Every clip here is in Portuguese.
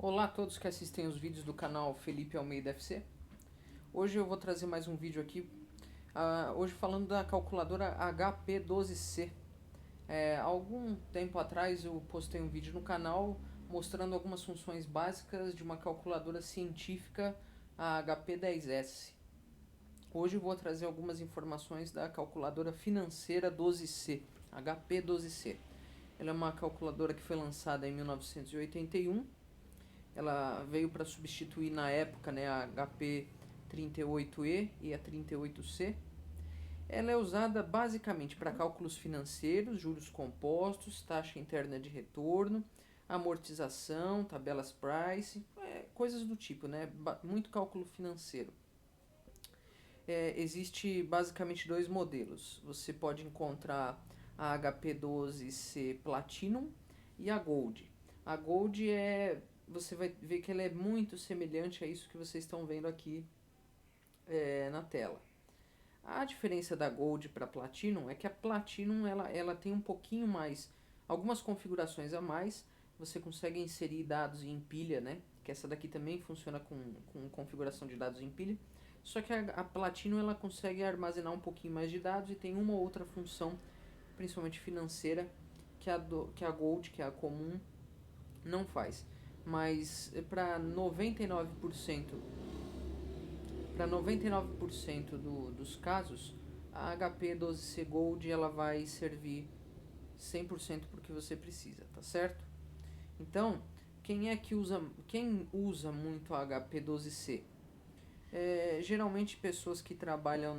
Olá a todos que assistem os vídeos do canal Felipe Almeida FC. Hoje eu vou trazer mais um vídeo aqui, hoje falando da calculadora HP12C. Há algum tempo atrás eu postei um vídeo no canal mostrando algumas funções básicas de uma calculadora científica, a HP10S. Hoje eu vou trazer algumas informações da calculadora financeira 12C, HP12C. Ela é uma calculadora que foi lançada em 1981. Ela veio para substituir na época, né, a HP 38E e a 38C. Ela é usada basicamente para cálculos financeiros, juros compostos, taxa interna de retorno, amortização, tabelas price, coisas do tipo, né? Muito cálculo financeiro. Existe basicamente dois modelos. Você pode encontrar a HP12C Platinum e a Gold. A Gold você vai ver que ela é muito semelhante a isso que vocês estão vendo aqui na tela. A diferença da Gold para Platinum é que a Platinum ela tem um pouquinho mais, algumas configurações a mais. Você consegue inserir dados em pilha, né? Que essa daqui também funciona com configuração de dados em pilha. Só que a Platinum ela consegue armazenar um pouquinho mais de dados e tem uma ou outra função, principalmente financeira, que a Gold, que é a comum, não faz. Mas para 99% dos casos, a HP12C Gold ela vai servir 100% para o que você precisa, tá certo? Então, quem usa muito a HP12C? Geralmente pessoas que trabalham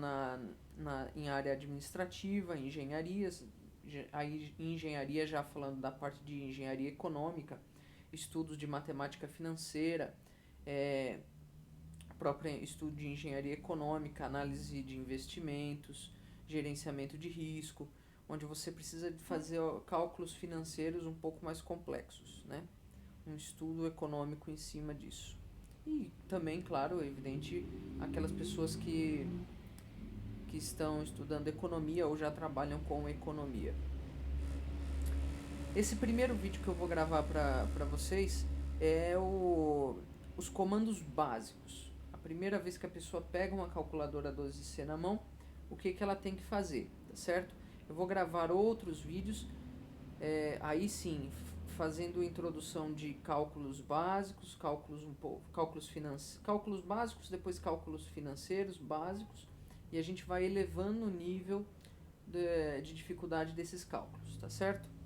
em área administrativa, engenharias, aí engenharia já falando da parte de engenharia econômica, estudos de matemática financeira, próprio estudo de engenharia econômica, análise de investimentos, gerenciamento de risco, onde você precisa de fazer cálculos financeiros um pouco mais complexos, né? Um estudo econômico em cima disso. E também, claro, é evidente, aquelas pessoas que estão estudando economia ou já trabalham com economia. Esse primeiro vídeo que eu vou gravar para vocês é os comandos básicos. A primeira vez que a pessoa pega uma calculadora 12C na mão, o que ela tem que fazer, tá certo? Eu vou gravar outros vídeos, aí sim, fazendo introdução de cálculos básicos, cálculos básicos, depois cálculos financeiros básicos, e a gente vai elevando o nível de dificuldade desses cálculos, tá certo?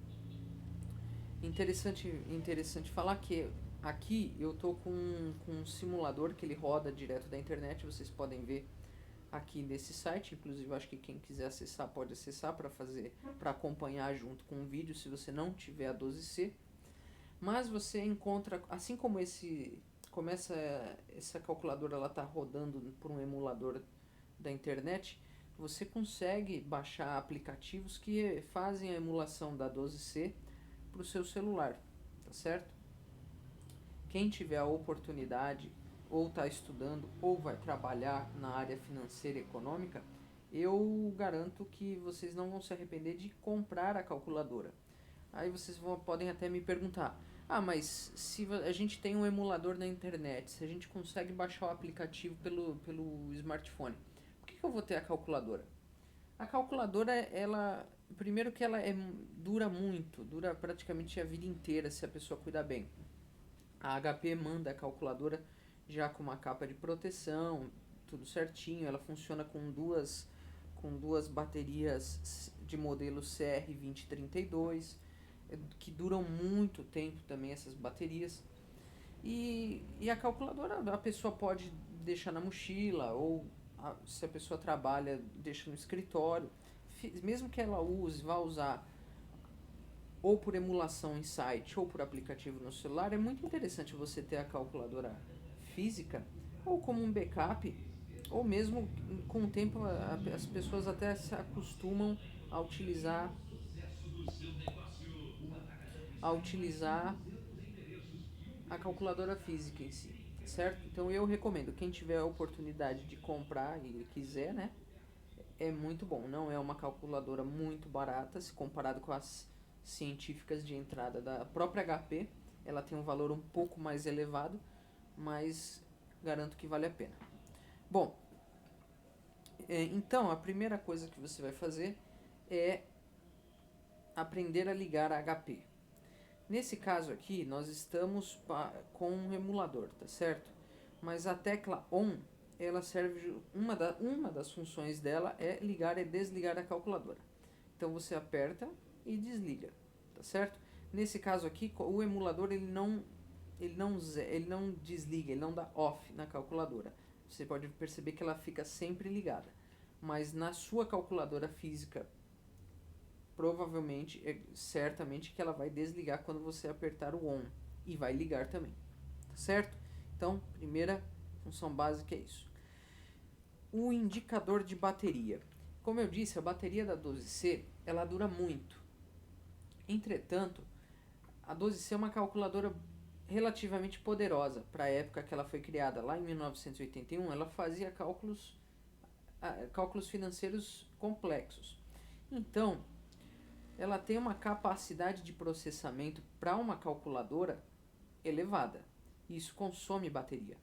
Interessante falar que aqui eu tô com um simulador que ele roda direto da internet, vocês podem ver aqui nesse site, inclusive eu acho que quem quiser acessar pode acessar para acompanhar junto com o vídeo, se você não tiver a 12C. Mas você encontra, assim como essa calculadora ela tá rodando por um emulador da internet, você consegue baixar aplicativos que fazem a emulação da 12C para o seu celular, tá certo? Quem tiver a oportunidade, ou está estudando, ou vai trabalhar na área financeira e econômica, eu garanto que vocês não vão se arrepender de comprar a calculadora. Aí vocês podem até me perguntar, mas se a gente tem um emulador na internet, se a gente consegue baixar o aplicativo pelo smartphone, por que eu vou ter a calculadora? A calculadora, primeiro que ela dura praticamente a vida inteira se a pessoa cuidar bem. A HP manda a calculadora já com uma capa de proteção, tudo certinho. Ela funciona com duas baterias de modelo CR2032, que duram muito tempo também essas baterias. E a calculadora a pessoa pode deixar na mochila, ou se a pessoa trabalha, deixa no escritório. Mesmo que ela vá usar ou por emulação em site ou por aplicativo no celular, é muito interessante você ter a calculadora física ou como um backup, ou mesmo com o tempo as pessoas até se acostumam a utilizar a calculadora física em si, certo? Então eu recomendo, quem tiver a oportunidade de comprar e quiser, né? É muito bom, não é uma calculadora muito barata se comparado com as científicas de entrada da própria HP, ela tem um valor um pouco mais elevado, mas garanto que vale a pena. Bom, então a primeira coisa que você vai fazer é aprender a ligar a HP. Nesse caso aqui, nós estamos com um emulador, tá certo? Mas a tecla ON, ela serve, uma das funções dela é ligar e desligar a calculadora. Então você aperta e desliga, tá certo? Nesse caso aqui, o emulador ele não desliga, ele não dá off na calculadora. Você pode perceber que ela fica sempre ligada. Mas na sua calculadora física, provavelmente, certamente que ela vai desligar quando você apertar o ON e vai ligar também, tá certo? Então, primeira função básica é isso. O indicador de bateria. Como eu disse, a bateria da 12C, ela dura muito. Entretanto, a 12C é uma calculadora relativamente poderosa para a época que ela foi criada, lá em 1981, ela fazia cálculos financeiros complexos. Então, ela tem uma capacidade de processamento para uma calculadora elevada. Isso consome bateria.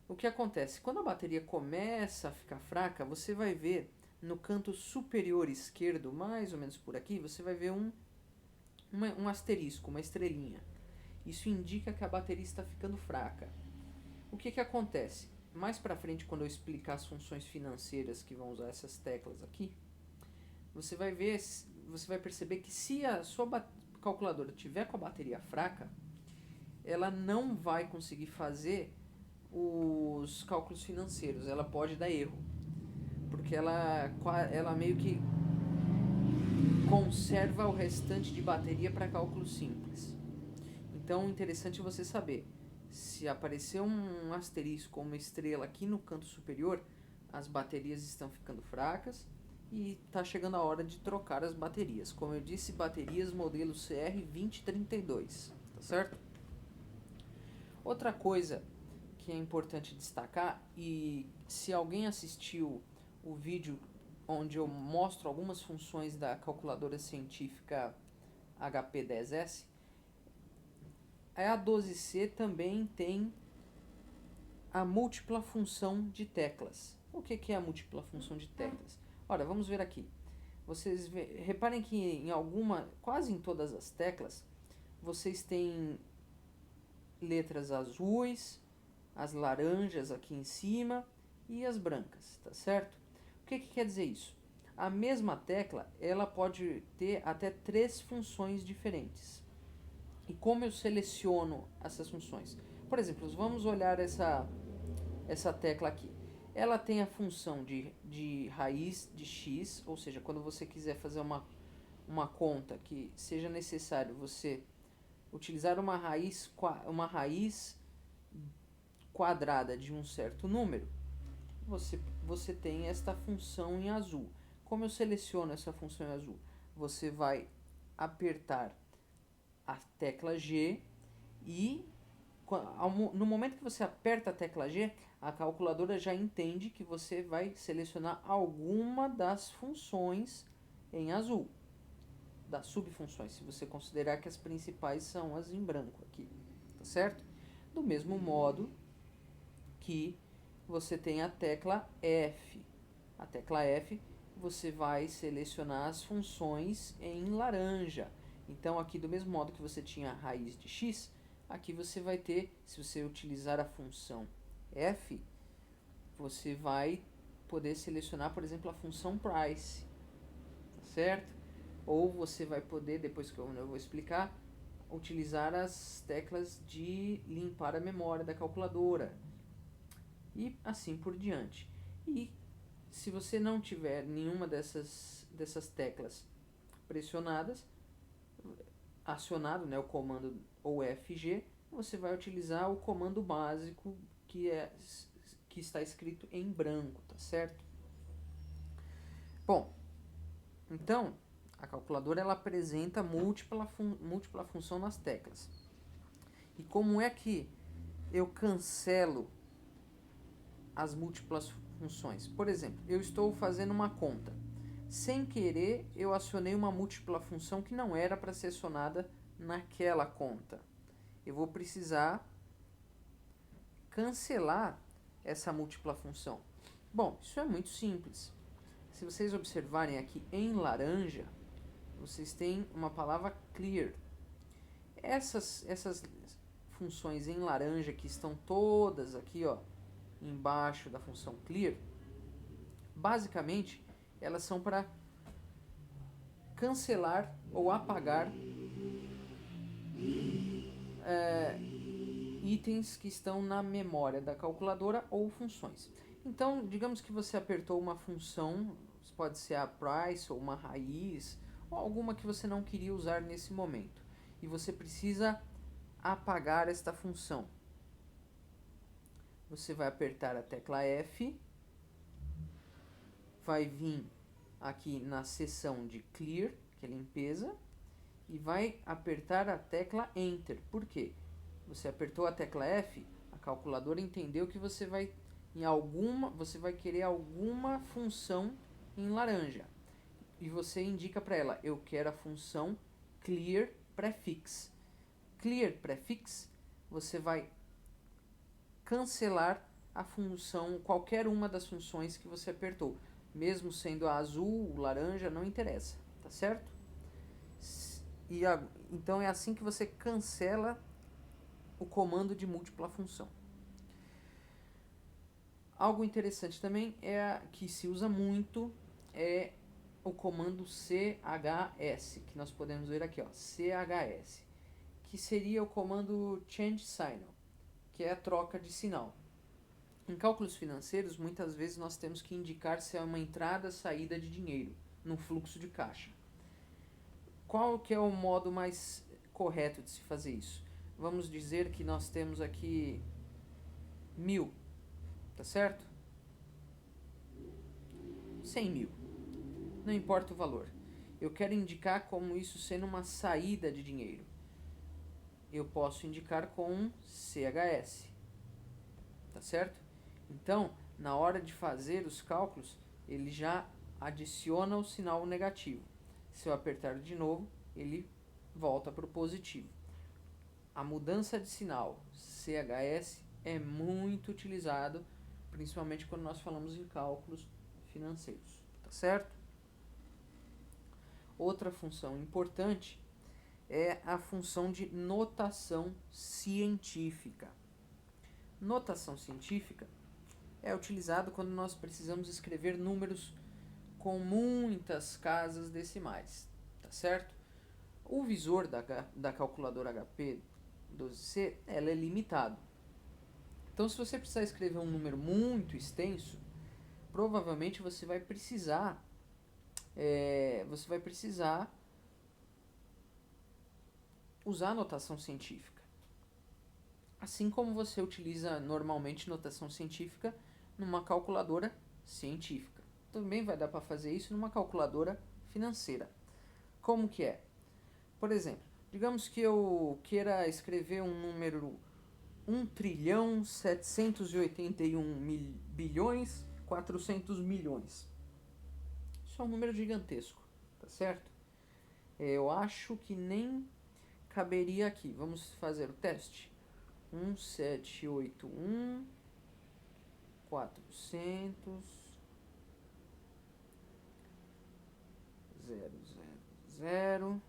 O que acontece? Quando a bateria começa a ficar fraca, você vai ver no canto superior esquerdo, mais ou menos por aqui, você vai ver um asterisco, uma estrelinha. Isso indica que a bateria está ficando fraca. O que acontece? Mais para frente, quando eu explicar as funções financeiras que vão usar essas teclas aqui, você vai perceber que se a sua calculadora tiver com a bateria fraca, ela não vai conseguir fazer os cálculos financeiros, ela pode dar erro, porque ela meio que conserva o restante de bateria para cálculos simples. Então, interessante você saber, se aparecer um asterisco ou uma estrela aqui no canto superior, as baterias estão ficando fracas e está chegando a hora de trocar as baterias. Como eu disse, baterias modelo CR2032, tá certo? Outra coisa que é importante destacar, e se alguém assistiu o vídeo onde eu mostro algumas funções da calculadora científica HP10S, a 12C também tem a múltipla função de teclas. O que é a múltipla função de teclas? Ora, vamos ver aqui. Vocês reparem que quase em todas as teclas, vocês têm letras azuis, as laranjas aqui em cima e as brancas, tá certo? O que quer dizer isso? A mesma tecla, ela pode ter até 3 funções diferentes. E como eu seleciono essas funções? Por exemplo, vamos olhar essa tecla aqui. Ela tem a função de raiz de x, ou seja, quando você quiser fazer uma conta que seja necessário você utilizar uma raiz quadrada de um certo número, você tem esta função em azul. Como eu seleciono essa função em azul? Você vai apertar a tecla G e no momento que você aperta a tecla G, a calculadora já entende que você vai selecionar alguma das funções em azul, das subfunções, se você considerar que as principais são as em branco aqui, tá certo? Do mesmo modo que você tem a tecla F. A tecla F, você vai selecionar as funções em laranja. Então, aqui do mesmo modo que você tinha a raiz de x, aqui você vai ter, se você utilizar a função f, você vai poder selecionar, por exemplo, a função price, tá certo? Ou você vai poder, depois que eu vou explicar, utilizar as teclas de limpar a memória da calculadora e assim por diante. E se você não tiver nenhuma dessas teclas pressionadas, acionado, né, o comando OFG, você vai utilizar o comando básico que está escrito em branco, tá certo? Bom, então a calculadora ela apresenta múltipla função nas teclas. E como é que eu cancelo as múltiplas funções? Por exemplo, eu estou fazendo uma conta. Sem querer, eu acionei uma múltipla função que não era para ser acionada naquela conta. eu vou precisar cancelar essa múltipla função. Bom, isso é muito simples. Se vocês observarem aqui em laranja, vocês têm uma palavra clear. Essas funções em laranja que estão todas aqui, ó, embaixo da função clear, basicamente elas são para cancelar ou apagar itens que estão na memória da calculadora ou funções. Então, digamos que você apertou uma função, pode ser a price ou uma raiz, ou alguma que você não queria usar nesse momento, e você precisa apagar esta função. Você vai apertar a tecla F, vai vir aqui na seção de clear, que é limpeza, e vai apertar a tecla Enter. Por quê? Você apertou a tecla F, a calculadora entendeu que você vai querer alguma função em laranja. E você indica para ela, eu quero a função clear prefix. Clear prefix, você vai cancelar a função, qualquer uma das funções que você apertou. Mesmo sendo a azul, laranja, não interessa, tá certo? Então é assim que você cancela o comando de múltipla função. Algo interessante também que se usa muito é o comando CHS, que nós podemos ver aqui, ó, CHS, que seria o comando Change Signal, que é a troca de sinal. Em cálculos financeiros, muitas vezes nós temos que indicar se é uma entrada ou saída de dinheiro no fluxo de caixa. Qual que é o modo mais correto de se fazer isso? Vamos dizer que nós temos aqui 1.000, tá certo? 100.000, não importa o valor. Eu quero indicar como isso sendo uma saída de dinheiro. Eu posso indicar com um CHS, tá certo? Então, na hora de fazer os cálculos, ele já adiciona o sinal negativo. Se eu apertar de novo, ele volta para o positivo. A mudança de sinal CHS é muito utilizado, principalmente quando nós falamos em cálculos financeiros, tá certo? Outra função importante é a função de notação científica. Notação científica é utilizado quando nós precisamos escrever números com muitas casas decimais, tá certo? O visor da calculadora HP 12C, ela é limitado. Então, se você precisar escrever um número muito extenso, provavelmente você vai precisar usar notação científica. Assim como você utiliza normalmente notação científica numa calculadora científica. Também vai dar para fazer isso numa calculadora financeira. Como que é? Por exemplo, digamos que eu queira escrever um número 1.781.400.000.000. Isso é um número gigantesco, tá certo? Eu acho que nem caberia aqui. Vamos fazer o teste. 1.781.400.000.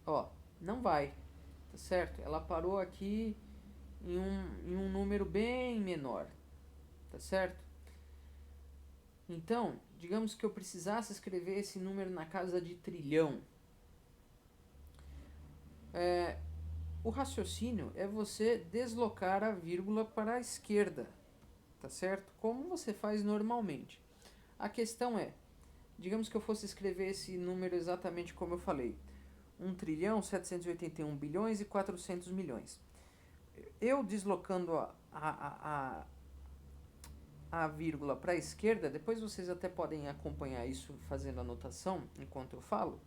Ó, não vai, tá certo? Ela parou aqui em um número bem menor, tá certo? Então, digamos que eu precisasse escrever esse número na casa de trilhão. O raciocínio é você deslocar a vírgula para a esquerda, tá certo? Como você faz normalmente. A questão é, digamos que eu fosse escrever esse número exatamente como eu falei. 1.781.400.000.000. Eu deslocando a vírgula para a esquerda, depois vocês até podem acompanhar isso fazendo anotação enquanto eu falo.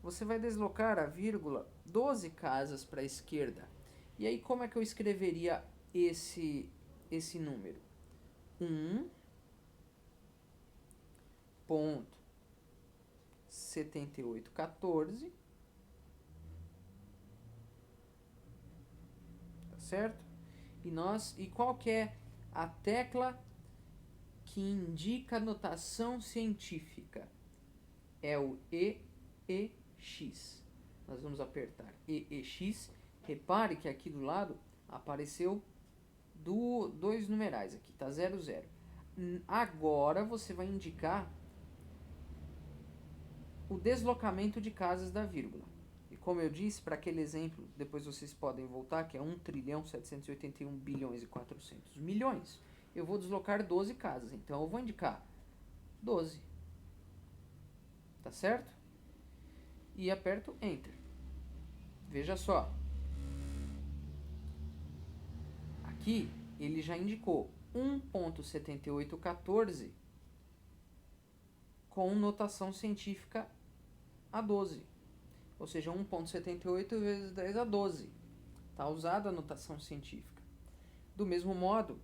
Você vai deslocar a vírgula 12 casas para a esquerda. E aí como é que eu escreveria esse número? 1.7814 certo? E qual que é a tecla que indica a notação científica? É o EEX. Nós vamos apertar EEX. Repare que aqui do lado apareceu dois numerais aqui, tá 00. Agora você vai indicar o deslocamento de casas da vírgula. E como eu disse, para aquele exemplo, depois vocês podem voltar, que é 1.781.400.000.000. Eu vou deslocar 12 casas, então eu vou indicar 12. Tá certo? E aperto Enter. Veja só. Aqui ele já indicou 1.7814 com notação científica a 12. Ou seja, 1.78 vezes 10 a 12. Está usada a notação científica. Do mesmo modo,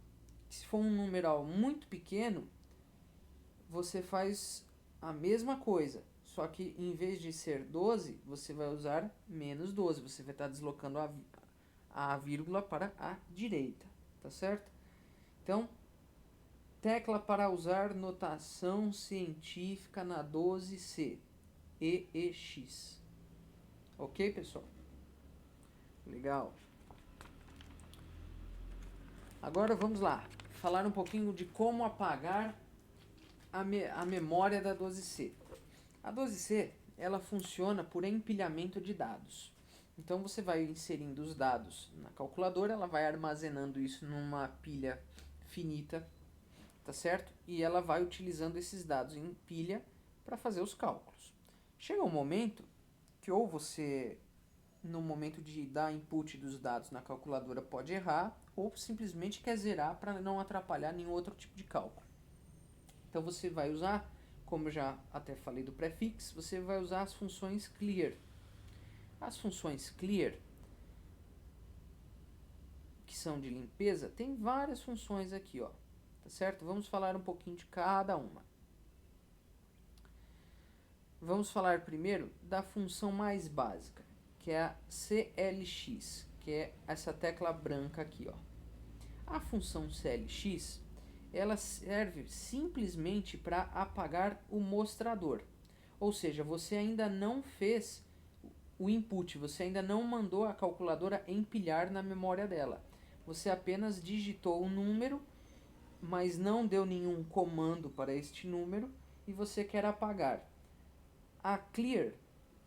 se for um numeral muito pequeno, você faz a mesma coisa. Só que em vez de ser 12, você vai usar menos 12. Você vai estar deslocando a vírgula para a direita. Tá certo? Então, tecla para usar notação científica na 12C. EEX. Ok, pessoal? Legal. Agora vamos lá. Falar um pouquinho de como apagar a memória da 12C. A 12C, ela funciona por empilhamento de dados. Então você vai inserindo os dados na calculadora, ela vai armazenando isso numa pilha finita, tá certo? E ela vai utilizando esses dados em pilha para fazer os cálculos. Chega um momento que ou você, no momento de dar input dos dados na calculadora, pode errar, ou simplesmente quer zerar para não atrapalhar nenhum outro tipo de cálculo. Então você vai usar, como eu já até falei do prefix, você vai usar as funções clear. As funções clear, que são de limpeza, tem várias funções aqui, ó. Tá certo? Vamos falar um pouquinho de cada uma. Vamos falar primeiro da função mais básica, que é a CLX, que é essa tecla branca aqui, ó. A função CLX, ela serve simplesmente para apagar o mostrador. Ou seja, você ainda não fez o input, você ainda não mandou a calculadora empilhar na memória dela. Você apenas digitou o número, mas não deu nenhum comando para este número e você quer apagar. A clear,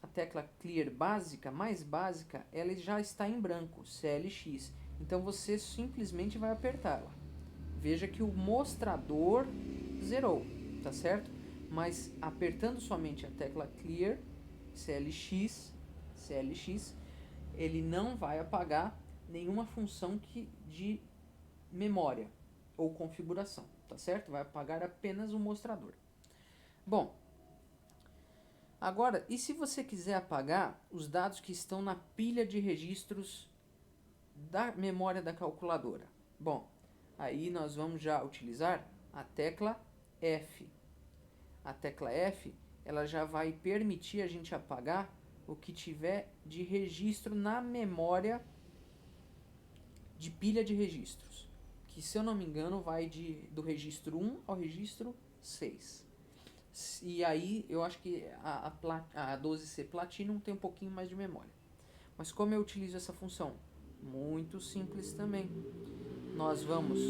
a tecla clear básica, mais básica, ela já está em branco, CLX. Então você simplesmente vai apertá-la. Veja que o mostrador zerou, tá certo? Mas apertando somente a tecla clear, CLX, ele não vai apagar nenhuma função de memória ou configuração, tá certo? Vai apagar apenas o mostrador. Bom, agora, e se você quiser apagar os dados que estão na pilha de registros da memória da calculadora? Bom, aí nós vamos já utilizar a tecla F. A tecla F, ela já vai permitir a gente apagar o que tiver de registro na memória de pilha de registros, que se eu não me engano vai do registro 1 ao registro 6. E aí eu acho que a 12C Platinum tem um pouquinho mais de memória. Mas como eu utilizo essa função? Muito simples também. Nós vamos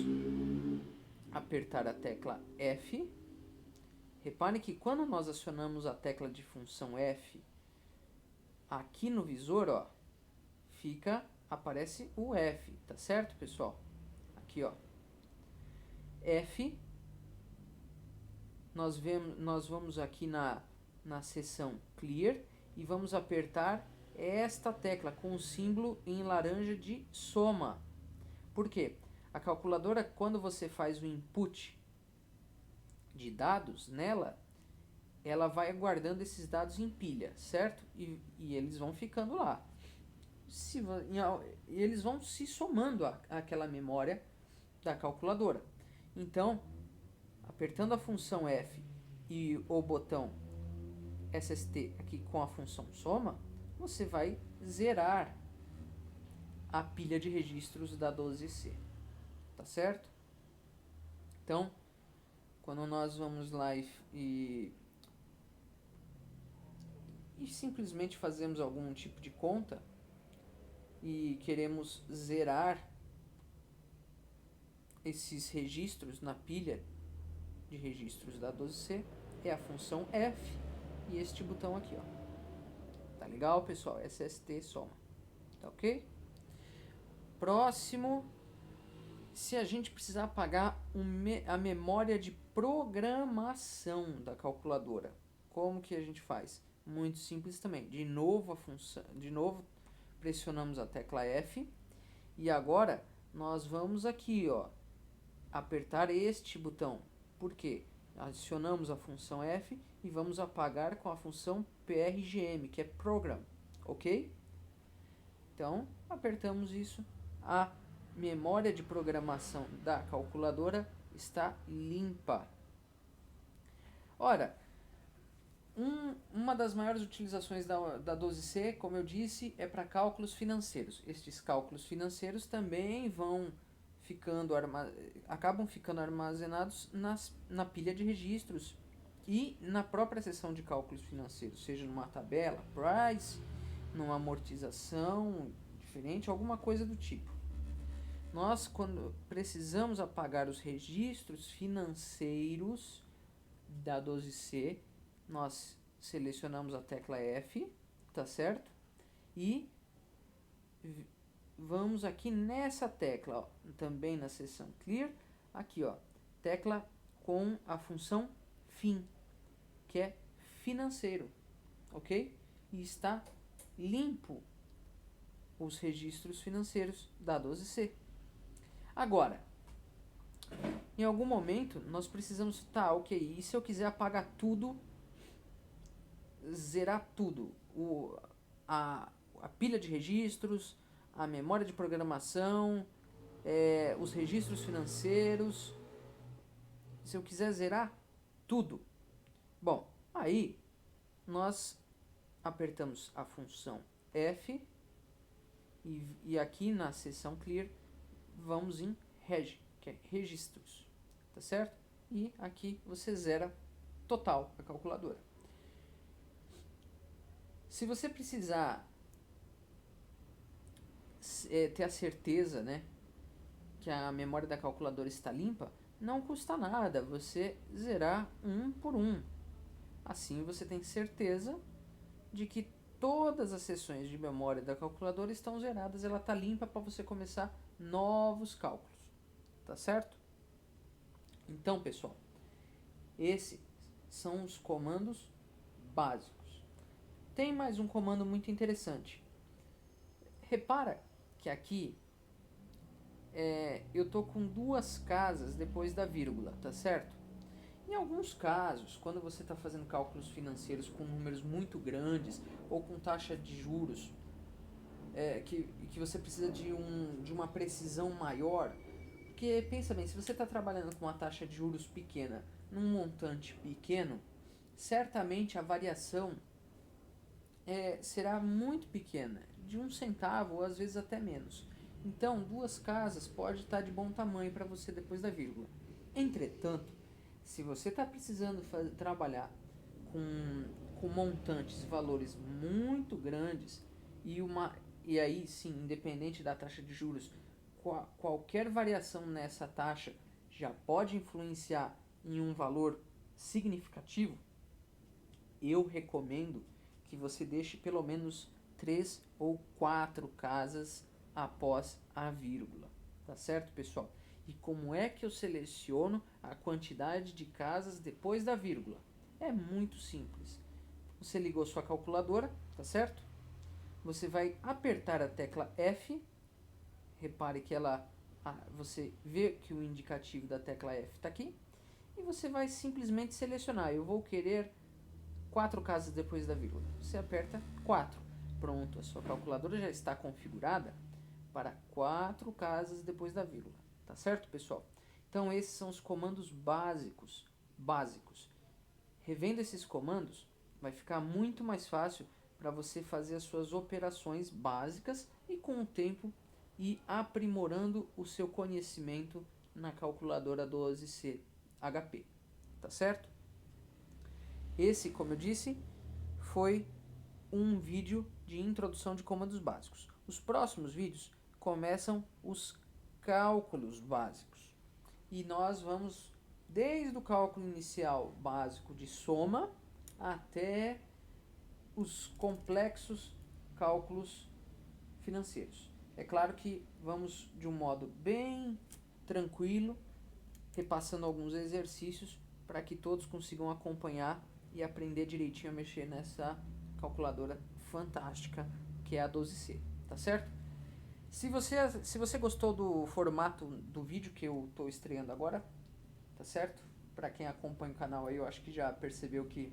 apertar a tecla F. Repare que quando nós acionamos a tecla de função F, aqui no visor, ó, aparece o F, tá certo, pessoal? Aqui, ó. F, nós vamos aqui na seção Clear e vamos apertar esta tecla com o símbolo em laranja de soma. Por quê? A calculadora, quando você faz o input de dados nela, ela vai guardando esses dados em pilha, certo? E eles vão ficando lá. Eles vão se somando àquela memória da calculadora. Então, apertando a função F e o botão SST aqui com a função soma, você vai zerar a pilha de registros da 12C, tá certo? Então, quando nós vamos lá e simplesmente fazemos algum tipo de conta e queremos zerar esses registros na pilha de registros da 12C, é a função F e este botão aqui, ó. Tá legal, pessoal? SST soma. Tá ok? Próximo, se a gente precisar apagar a memória de programação da calculadora, como que a gente faz? Muito simples também. De novo pressionamos a tecla F e agora nós vamos aqui, ó, apertar este botão. Por quê? Adicionamos a função F e vamos apagar com a função PRGM, que é Program, ok? Então, apertamos isso, a memória de programação da calculadora está limpa. Ora, uma das maiores utilizações da 12C, como eu disse, é para cálculos financeiros. Estes cálculos financeiros também acabam ficando armazenados na pilha de registros e na própria seção de cálculos financeiros, seja numa tabela, price, numa amortização diferente, alguma coisa do tipo. Nós, quando precisamos apagar os registros financeiros da 12C, nós selecionamos a tecla F, tá certo? E vamos aqui nessa tecla, ó, também na seção Clear, aqui, ó, tecla com a função FIN, que é financeiro, ok? E está limpo os registros financeiros da 12C. Agora, em algum momento nós precisamos, tá, ok, e se eu quiser apagar tudo, zerar tudo, a pilha de registros, a memória de programação, os registros financeiros, se eu quiser zerar tudo, bom, aí nós apertamos a função F e aqui na seção Clear vamos em Reg, que é registros, tá certo? E aqui você zera total a calculadora. Se você precisar ter a certeza, né, que a memória da calculadora está limpa, não custa nada você zerar um por um. Assim você tem certeza de que todas as seções de memória da calculadora estão zeradas, ela está limpa para você começar novos cálculos, tá certo? Então, pessoal, esses são os comandos básicos. Tem mais um comando muito interessante. Repara que aqui eu tô com duas casas depois da vírgula, tá certo? Em alguns casos, quando você está fazendo cálculos financeiros com números muito grandes ou com taxa de juros que você precisa de uma precisão maior, porque pensa bem, se você está trabalhando com uma taxa de juros pequena num montante pequeno, certamente a variação será muito pequena, de 1 centavo ou às vezes até menos. Então, duas casas pode estar de bom tamanho para você depois da vírgula. Entretanto, se você está precisando trabalhar com montantes, valores muito grandes e aí sim, independente da taxa de juros, qualquer variação nessa taxa já pode influenciar em um valor significativo, eu recomendo que você deixe pelo menos 3 ou 4 casas após a vírgula, tá certo, pessoal? E como é que eu seleciono a quantidade de casas depois da vírgula? É muito simples. Você ligou sua calculadora, tá certo? Você vai apertar a tecla F. Repare que você vê que o indicativo da tecla F está aqui. E você vai simplesmente selecionar. Eu vou querer 4 casas depois da vírgula. Você aperta 4. Pronto, a sua calculadora já está configurada para 4 casas depois da vírgula. Tá certo, pessoal? Então, esses são os comandos básicos. Revendo esses comandos, vai ficar muito mais fácil para você fazer as suas operações básicas e, com o tempo, e aprimorando o seu conhecimento na calculadora 12C HP, tá certo? Esse, como eu disse, foi um vídeo de introdução de comandos básicos. Os próximos vídeos começam os cálculos básicos. E nós vamos desde o cálculo inicial básico de soma até os complexos cálculos financeiros. É claro que vamos de um modo bem tranquilo, repassando alguns exercícios para que todos consigam acompanhar e aprender direitinho a mexer nessa calculadora fantástica que é a 12C, tá certo? Se você gostou do formato do vídeo que eu estou estreando agora, tá certo? Para quem acompanha o canal aí, eu acho que já percebeu que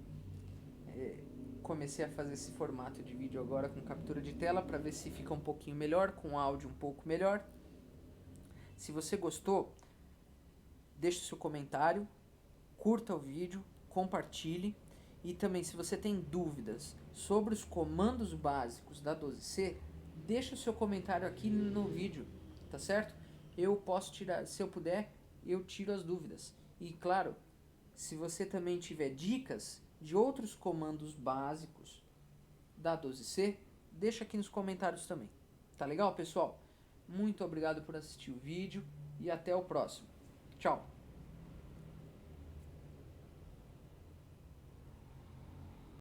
comecei a fazer esse formato de vídeo agora com captura de tela para ver se fica um pouquinho melhor, com áudio um pouco melhor. Se você gostou, deixe seu comentário, curta o vídeo, compartilhe. E também, se você tem dúvidas sobre os comandos básicos da 12C, deixa o seu comentário aqui no vídeo, tá certo? Eu posso tirar, se eu puder, eu tiro as dúvidas. E claro, se você também tiver dicas de outros comandos básicos da 12C, deixa aqui nos comentários também. Tá legal, pessoal? Muito obrigado por assistir o vídeo e até o próximo. Tchau!